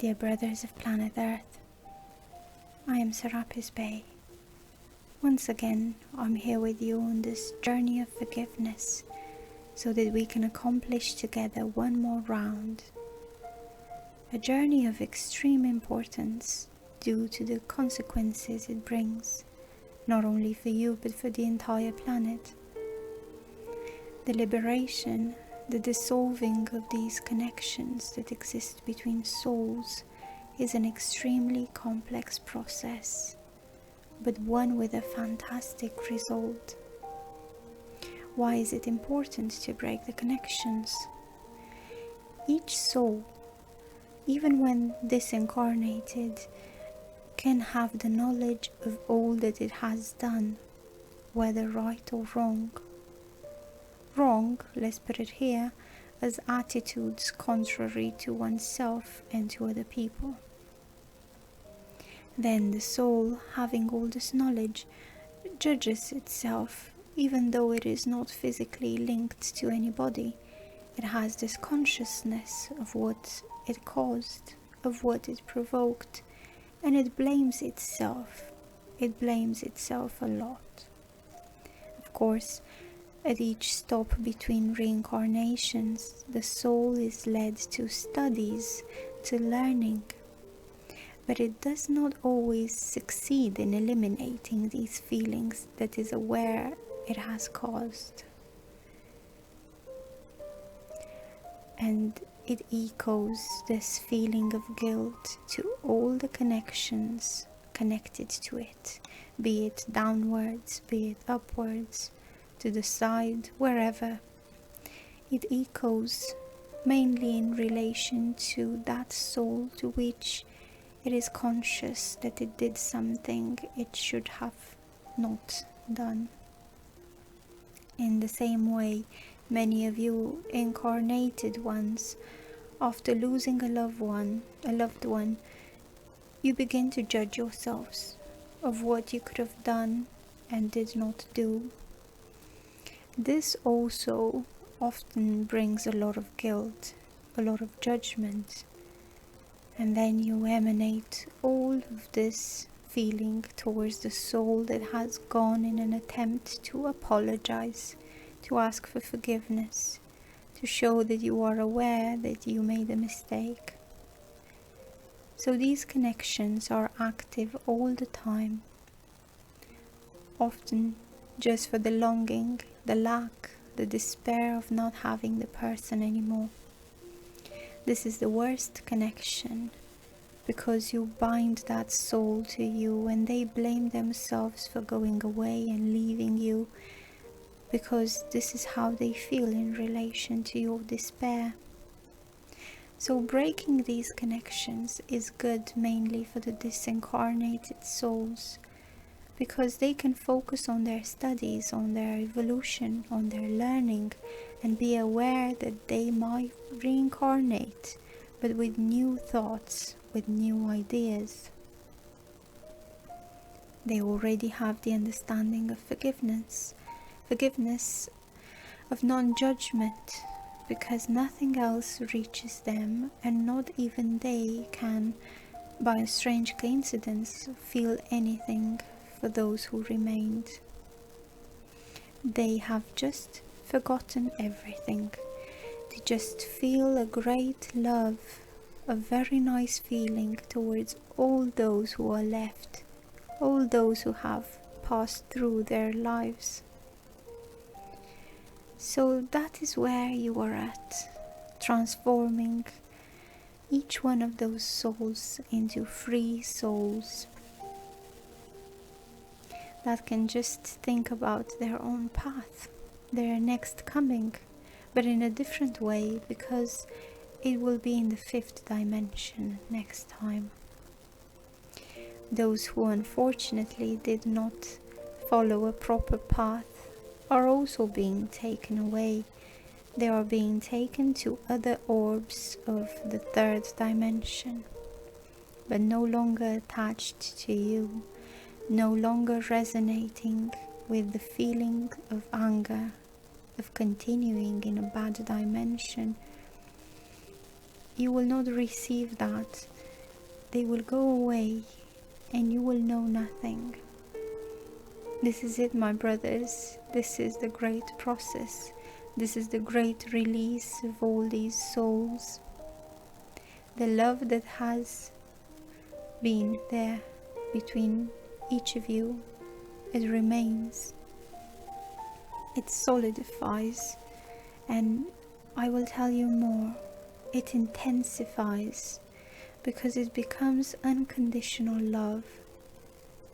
Dear brothers of planet Earth, I am Serapis Bey. Once again, I'm here with you on this journey of forgiveness so that we can accomplish together one more round. A journey of extreme importance due to the consequences it brings, not only for you but for the entire planet. The liberation, the dissolving of these connections that exist between souls is an extremely complex process, but one with a fantastic result. Why is it important to break the connections? Each soul, even when disincarnated, can have the knowledge of all that it has done, whether right or wrong. Wrong, let's put it here, as attitudes contrary to oneself and to other people. Then the soul, having all this knowledge, judges itself, even though it is not physically linked to anybody. It has this consciousness of what it caused, of what it provoked, and it blames itself. It blames itself a lot. Of course, at each stop between reincarnations, the soul is led to studies, to learning, but it does not always succeed in eliminating these feelings that is aware it has caused. And it echoes this feeling of guilt to all the connections connected to it, be it downwards, be it upwards, to the side, wherever. It echoes mainly in relation to that soul to which it is conscious that it did something it should have not done. In the same way, many of you incarnated ones, after losing a loved one, you begin to judge yourselves of what you could have done and did not do. This also often brings a lot of guilt, a lot of judgment, and then you emanate all of this feeling towards the soul that has gone in an attempt to apologize, to ask for forgiveness, to show that you are aware that you made a mistake. So these connections are active all the time, often just for the longing, the lack, the despair of not having the person anymore. This is the worst connection, because you bind that soul to you and they blame themselves for going away and leaving you, because this is how they feel in relation to your despair. So breaking these connections is good mainly for the disincarnated souls, because they can focus on their studies, on their evolution, on their learning, and be aware that they might reincarnate, but with new thoughts, with new ideas. They already have the understanding of forgiveness of non-judgment, because nothing else reaches them, and not even they can, by a strange coincidence, feel anything for those who remained. They have just forgotten everything. They just feel a great love, a very nice feeling towards all those who are left, all those who have passed through their lives. So that is where you are at, transforming each one of those souls into free souls that can just think about their own path, their next coming, but in a different way, because it will be in the 5th dimension next time. Those who unfortunately did not follow a proper path are also being taken away. They are being taken to other orbs of the 3rd dimension, but no longer attached to you, no longer resonating with the feeling of anger, of continuing in a bad dimension. You will not receive that they will go away and you will know nothing. This is it, my brothers. This is the great process. This is the great release of all these souls. The love that has been there between each of you, it remains. It solidifies, and I will tell you more. It intensifies because it becomes unconditional love.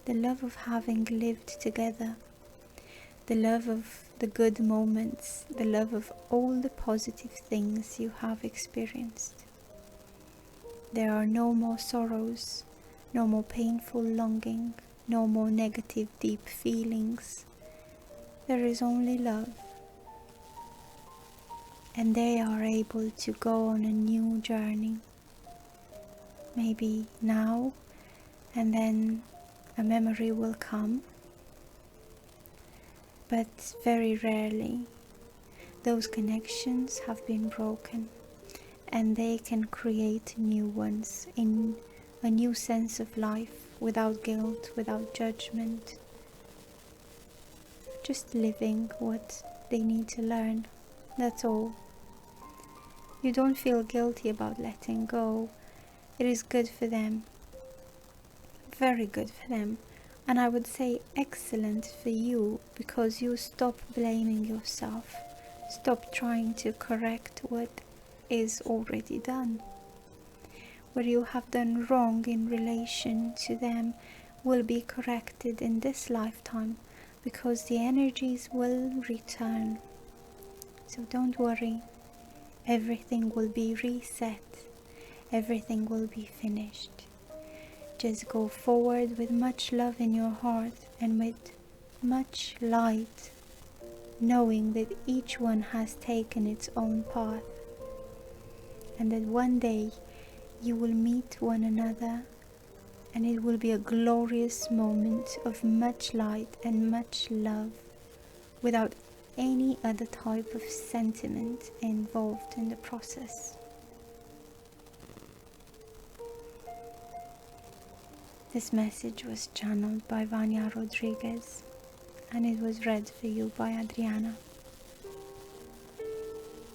The love of having lived together, the love of the good moments, the love of all the positive things you have experienced. There are no more sorrows, no more painful longing, no more negative deep feelings. There is only love. And they are able to go on a new journey. Maybe now, and then a memory will come. But very rarely those connections have been broken, and they can create new ones in a new sense of life, without guilt, without judgment, just living what they need to learn. That's all. You don't feel guilty about letting go. It is good for them, very good for them, and I would say excellent for you, because you stop blaming yourself, stop trying to correct what is already done. What you have done wrong in relation to them will be corrected in this lifetime, because the energies will return. So don't worry, everything will be reset, everything will be finished. Just go forward with much love in your heart and with much light, knowing that each one has taken its own path, and that one day you will meet one another, and it will be a glorious moment of much light and much love, without any other type of sentiment involved in the process. This message was channeled by Vania Rodrigues, and it was read for you by Adriana.